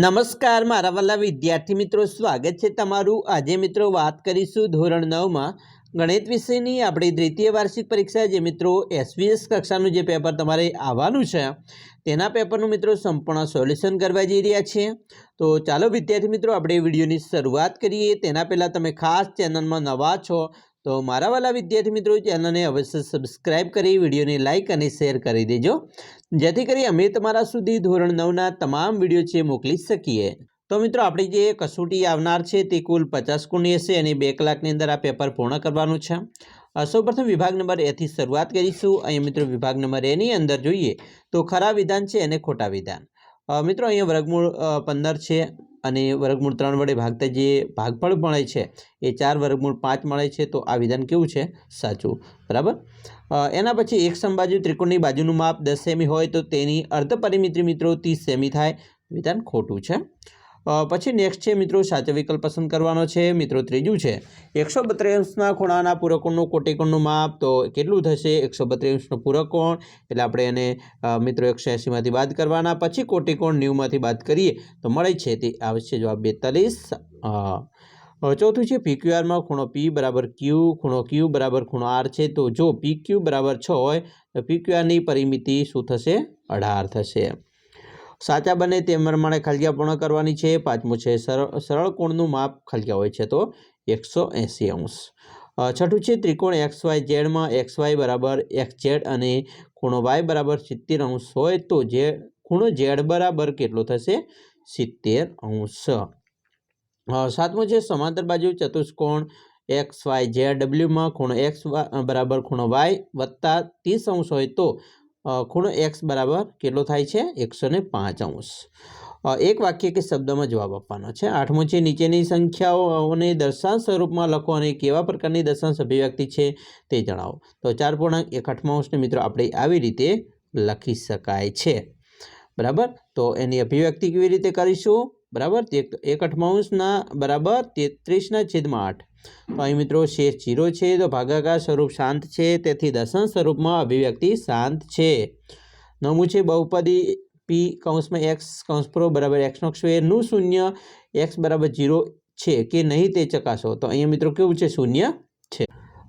નમસ્કાર મારા વાલા વિદ્યાર્થી મિત્રો, સ્વાગત છે તમારું। આજે મિત્રો વાત કરીશું ધોરણ 9માં ગણિત વિષયની આપણી દ્વિતીય વાર્ષિક પરીક્ષા જે મિત્રો એસવીએસ કક્ષાનું જે પેપર તમારે આવવાનું છે તેના પેપરનું મિત્રો સંપૂર્ણ સોલ્યુશન કરવા જઈ રહ્યા છીએ। તો ચાલો વિદ્યાર્થી મિત્રો આપણે વિડીયોની શરૂઆત કરીએ। તેના પહેલાં તમે ખાસ ચેનલમાં નવા છો તો મારા વાલા વિદ્યાર્થી મિત્રો ચેનલને અવશ્ય સબસ્ક્રાઇબ કરી વિડીયોને લાઇક અને શેર કરી દેજો, જેથી કરી અમે તમારા સુધી ધોરણ 9ના તમામ વિડીયો છે મોકલી શકીએ। તો મિત્રો આપણી જે કસોટી આવનાર છે તે કુલ 50 ગુણની હશે અને 2 કલાકની અંદર આ પેપર પૂર્ણ કરવાનું છે। સૌપ્રથમ વિભાગ નંબર એ થી શરૂઆત કરીશું। અહીંયા મિત્રો વિભાગ નંબર એની અંદર જોઈએ તો ખરા વિધાન છે અને ખોટા વિધાન। મિત્રો અહીંયા વર્ગમૂળ 15 છે અને વર્ગમૂળ 3 વડે ભાગતા જે ભાગફળ મળે છે એ 4 વર્ગમૂળ 5 મળે છે, તો આ વિધાન કેવું છે? સાચું, બરાબર। એના પછી એક સમબાજુ ત્રિકોણની બાજુનું માપ 10 સેમી હોય તો તેની અર્ધ પરિમિતિ મિત્રો 30 સેમી થાય, વિધાન ખોટું છે। પછી નેક્સ્ટ છે મિત્રો સાચો વિકલ્પ પસંદ કરવાનો છે। મિત્રો ત્રીજું છે 132°ના ખૂણાના પૂરકોણનું કોટિકોણનું માપ તો કેટલું થશે? 132°નો પૂરકોણ એટલે આપણે એને મિત્રો 180માંથી બાદ કરવાના, પછી કોટિકોણ 90માંથી બાદ કરીએ તો મળે છે તે આવશે જવાબ 42। ચોથું છે PQRમાં ખૂણો P બરાબર Q, ખૂણો Q બરાબર ખૂણો R છે, તો જો PQ બરાબર 6 હોય તો PQRની પરિમિતિ શું થશે? 18 થશે। સાચા બને તે પ્રમાણે ખાલિયા પૂર્ણ કરવાની છે। પાંચમું છે સરળ કોણનું માપ ખાલિયા હોય છે તો 180°। છઠ્ઠું છે ત્રિકોણ XYZમાં XY બરાબર XZ અને ખૂણો Y બરાબર 70° હોય તો ખૂણો Z બરાબર કેટલો થશે? 70°। સાતમું છે સમાંતર બાજુ ચતુષ્કોણ XYZWમાં ખૂણો X બરાબર ખૂણો Y વત્તા 30° હોય તો ખૂણો X બરાબર કેટલો થાય છે? 105°। એક વાક્ય કે શબ્દમાં જવાબ આપવાનો છે। આઠમું છે નીચેની સંખ્યાઓને દશાંશ સ્વરૂપમાં લખો અને કેવા પ્રકારની દશાંશ અભિવ્યક્તિ છે તે જણાવો। તો 4.1/8ને મિત્રો આપણે આવી રીતે લખી શકાય છે, બરાબર। તો એની અભિવ્યક્તિ કેવી રીતે કરીશું? બરાબર, 1/8 બરાબર 33/8। તો અહીં મિત્રો શેષ 0 છે તો ભાગાકાર સ્વરૂપ શાંત છે, તેથી દશાંશ સ્વરૂપમાં અભિવ્યક્તિ શાંત છે। નવમું છે બહુપદી P કૌંસમાં x કૌંસ પ્રો બરાબર x² નું શૂન્ય x બરાબર 0 છે કે નહીં તે ચકાસો। તો અહીંયા મિત્રો કેવું છે? શૂન્ય છે।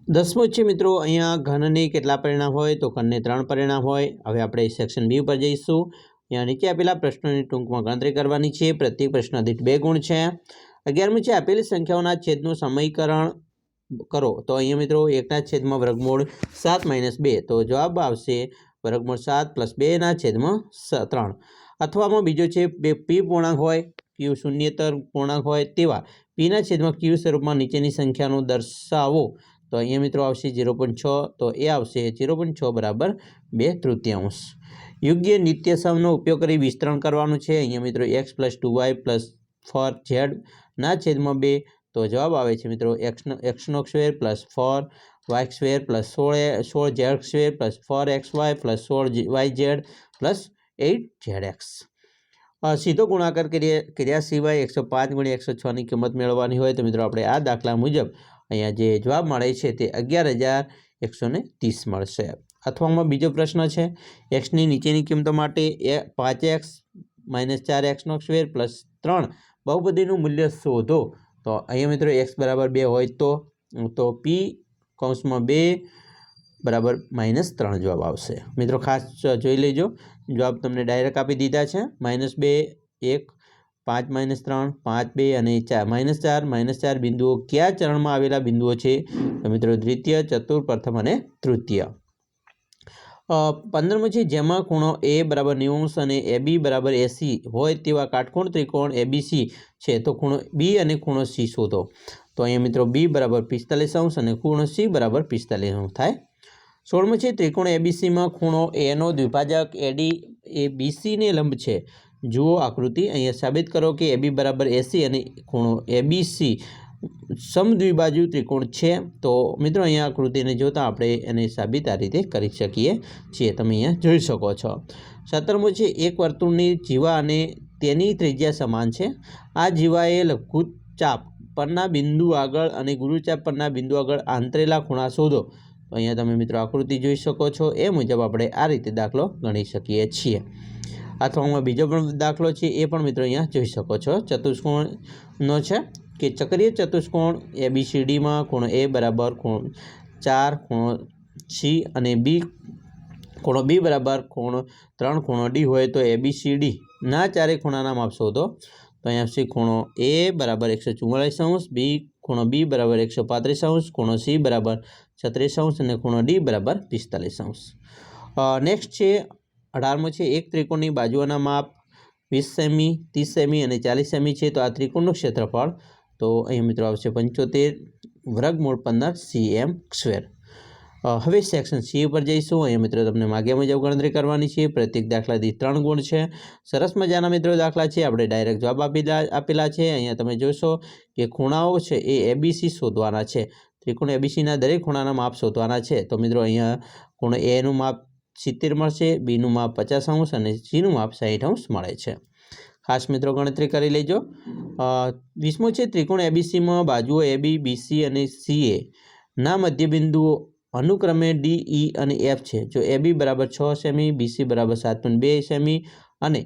10મું છે મિત્રો અહીંયા ઘનને કેટલા પરિણામ હોય? તો ઘનને 3 પરિણામ હોય। હવે આપણે સેક્શન બી ઉપર જઈશું। અહીંયા નીચે આપેલા પ્રશ્નોની ટૂંકમાં ગણતરી કરવાની છે। પ્રત્યેક પ્રશ્ન દીઠ 2 ગુણ છે। 11મું છે આપેલી સંખ્યાઓના છેદનું સમીકરણ કરો। તો અહીંયા મિત્રો 1/7 વર્ગમૂળ 7 - 2 તો જવાબ આવશે વર્ગમૂળ 7 + 2/3। અથવામાં બીજો છે P પૂર્ણાંક હોય, Q શૂન્યેતર પૂર્ણાંક હોય તેવા P/Q સ્વરૂપમાં નીચેની સંખ્યાનું દર્શાવો। તો અહીંયા મિત્રો આવશે 0.6, તો એ આવશે 0.6 બરાબર 2/3। યોગ્ય નિત્ય સમનો ઉપયોગ કરી વિસ્તરણ કરવાનું છે। અહીંયા મિત્રો x + 2y + 4z ના છેદમાં 2 તો જવાબ આવે છે મિત્રો x² + 4y² + 16z² + 4xy + 16yz + 8zx। સીધો ગુણાકાર કર્યા સિવાય 105 × 106ની કિંમત મેળવવાની હોય તો મિત્રો આપણે આ દાખલા મુજબ અહીંયા જે જવાબ મળે છે તે 11,130 મળશે। અથવામાં બીજો પ્રશ્ન છે xની નીચેની કિંમતો માટે 5x - 4x² + 3 બહુપદીનું મૂલ્ય શોધો। તો અહીંયા મિત્રો x બરાબર 2 હોય તો P કૌંસમાં 2 બરાબર -3 જવાબ આવશે। મિત્રો ખાસ જોઈ લેજો, જવાબ તમને ડાયરેક્ટ આપી દીધા છે। -2 1 5 - 3 5 2 અને 4 -4 બિંદુઓ કયા ચરણમાં આવેલા બિંદુઓ છે? તો મિત્રો દ્વિતીય, ચતુર્થ, પ્રથમ અને તૃતીય। 15મું છે જેમાં ખૂણો A બરાબર 90° અને AB બરાબર 80 હોય તેવા કાટકોણ ત્રિકોણ ABC છે, તો ખૂણો B અને ખૂણો C શોધો। તો અહીંયા મિત્રો B બરાબર 45° અને ખૂણો C બરાબર 45° થાય। 16મું છે ત્રિકોણ ABCમાં ખૂણો Aનો દ્વિભાજક AD એ BCને લંબ છે। જુઓ આકૃતિ, અહીંયા સાબિત કરો કે AB બરાબર 80 અને ખૂણો ABC સમદ્વિબાજુ ત્રિકોણ છે। તો મિત્રો અહીંયા આકૃતિને જોતાં આપણે એને સાબિત આ રીતે કરી શકીએ છીએ, તમે અહીંયા જોઈ શકો છો। 17મું છે એક વર્તુળની જીવા અને તેની ત્રિજ્યા સમાન છે। આ જીવાએ લઘુચાપ પરના બિંદુ આગળ અને ગુરુચાપ પરના બિંદુ આગળ આંતરેલા ખૂણા શોધો। તો અહીંયા તમે મિત્રો આકૃતિ જોઈ શકો છો, એ મુજબ આપણે આ રીતે દાખલો ગણી શકીએ છીએ। અથવામાં બીજો પણ દાખલો છે એ પણ મિત્રો અહીંયા જોઈ શકો છો. ચતુષ્કોણનો છે કે ચક્રીય ચતુષ્કોણ ABCDમાં ખૂણો A બરાબર ખૂણો 4 ખૂણો C અને ખૂણો B બરાબર ખૂણો 3 ખૂણો D હોય તો ABCDના ચારે ખૂણાના માપ શોધો. તો અહીંયા આવશે ખૂણો A બરાબર 144°, B ખૂણો B બરાબર 135°, ખૂણો C બરાબર 36° અને ખૂણો D બરાબર 45°. નેક્સ્ટ છે 18મો છે. એક ત્રિકોણની બાજુઓના માપ 20 સેમી, 30 સેમી અને 40 સેમી છે. તો આ ત્રિકોણનું ક્ષેત્રફળ તો અહીંયા મિત્રો આવશે 75 √15 cm². હવે સેક્શન C ઉપર જઈશું. અહીંયા મિત્રો તમને માગ્યા મુજબ ગણતરી કરવાની છે. પ્રત્યેક દાખલા દીઠ 3 ગુણ છે. સરસ મજાના મિત્રો દાખલા છે. આપણે ડાયરેક્ટ જવાબ આપેલા છે. અહીંયા તમે જોશો કે ખૂણાઓ છે એ ABC શોધવાના છે. ત્રિકોણ ABCના દરેક ખૂણાના માપ શોધવાના છે. તો મિત્રો અહીંયા ખૂણો Aનું માપ 70 મળશે, Bનું માપ 50° અને Cનું માપ 60° મળે છે. ખાસ મિત્રો ગણતરી કરી લેજો. 20મો છે. ત્રિકોણ ABCમાં બાજુઓ AB, BC અને CA ના મધ્યબિંદુઓ અનુક્રમે D, E અને F છે. જો AB બરાબર 6 સેમી, BC બરાબર 7.2 સેમી અને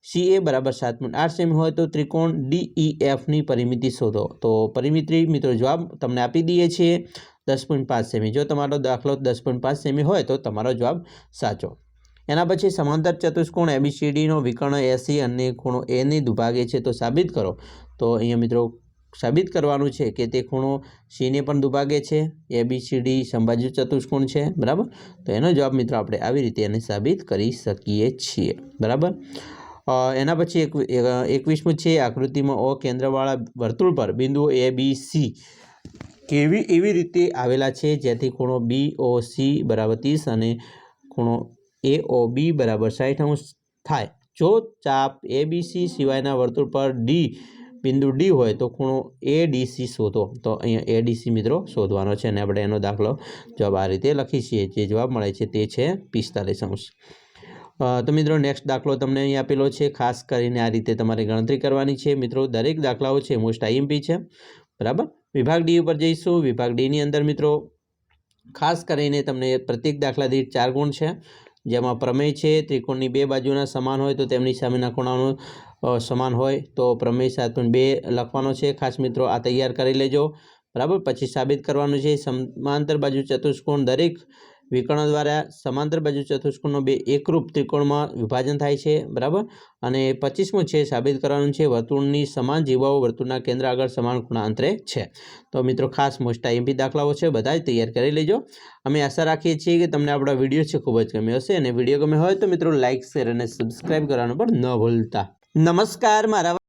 CA બરાબર 7.8 સેમી હોય તો ત્રિકોણ DEFની પરિમિતિ શોધો. તો પરિમિતિ મિત્રો જવાબ તમને આપી દઈએ છીએ 10.5 સેમી. જો તમારો દાખલો 10.5 સેમી હોય તો તમારો જવાબ સાચો. એના પછી સમાંતર ચતુષ્કોણ ABCDનો વિકર્ણ 80 અને ખૂણો Aની દુભાગે છે તો સાબિત કરો. તો અહીંયા મિત્રો સાબિત કરવાનું છે કે તે ખૂણો Cને પણ દુભાગે છે. ABCD સમબાજુ ચતુષ્કોણ છે, બરાબર. તો એનો જવાબ મિત્રો આપણે આવી રીતે એને સાબિત કરી શકીએ છીએ, બરાબર. એના પછી 21મું છે. આકૃતિમાં O કેન્દ્રવાળા વર્તુળ પર બિંદુઓ ABC એવી રીતે આવેલા છે જેથી ખૂણો BOC બરાબર 30 અને ખૂણો AOB બરાબર 60° થાય. જો ચાપ ABC સિવાયના વર્તુળ પર બિંદુ D હોય તો ખૂણો ADC શોધો. તો અહીંયા ADC મિત્રો શોધવાનો છે અને આપણે એનો દાખલો જવાબ આ રીતે લખી છીએ. જે જવાબ મળે છે તે છે 45°. તો મિત્રો નેક્સ્ટ દાખલો તમને અહીં આપેલો છે. ખાસ કરીને આ રીતે તમારે ગણતરી કરવાની છે. મિત્રો દરેક દાખલાઓ છે મોસ્ટ IMP છે, બરાબર. વિભાગ D ઉપર જઈશું. વિભાગ Dની અંદર મિત્રો ખાસ કરીને તમને પ્રત્યેક દાખલા દીઠ 4 ગુણ છે. જેમાં પ્રમેય છે ત્રિકોણની બે બાજુના સમાન હોય તો તેમની સામેના ખૂણાનો સમાન હોય તો પ્રમેય 7.2 લખવાનો છે. ખાસ મિત્રો આ તૈયાર કરી લેજો, બરાબર. પછી સાબિત કરવાનું છે સમાંતર બાજુ ચતુષ્કોણ દરેક વિકર્ણ દ્વારા સમાંતર બાજુ ચતુષ્કોણનો બે એકરૂપ ત્રિકોણમાં વિભાજન થાય છે, બરાબર. અને 25મું છે સાબિત કરવાનું છે વર્તુળની સમાન જીવાઓ વર્તુળના કેન્દ્ર આગળ સમાન ખૂણા અંતરે છે. તો મિત્રો ખાસ મોસ્ટ IMP દાખલાઓ છે, બધા જ તૈયાર કરી લેજો. અમે આશા રાખીએ છીએ કે તમને આપણા વિડીયો છે ખૂબ જ ગમ્યો હશે અને વિડીયો ગમ્યો હોય તો મિત્રો લાઇક, શેર અને સબસ્ક્રાઈબ કરવાનું પણ ન ભૂલતા. નમસ્કાર મારા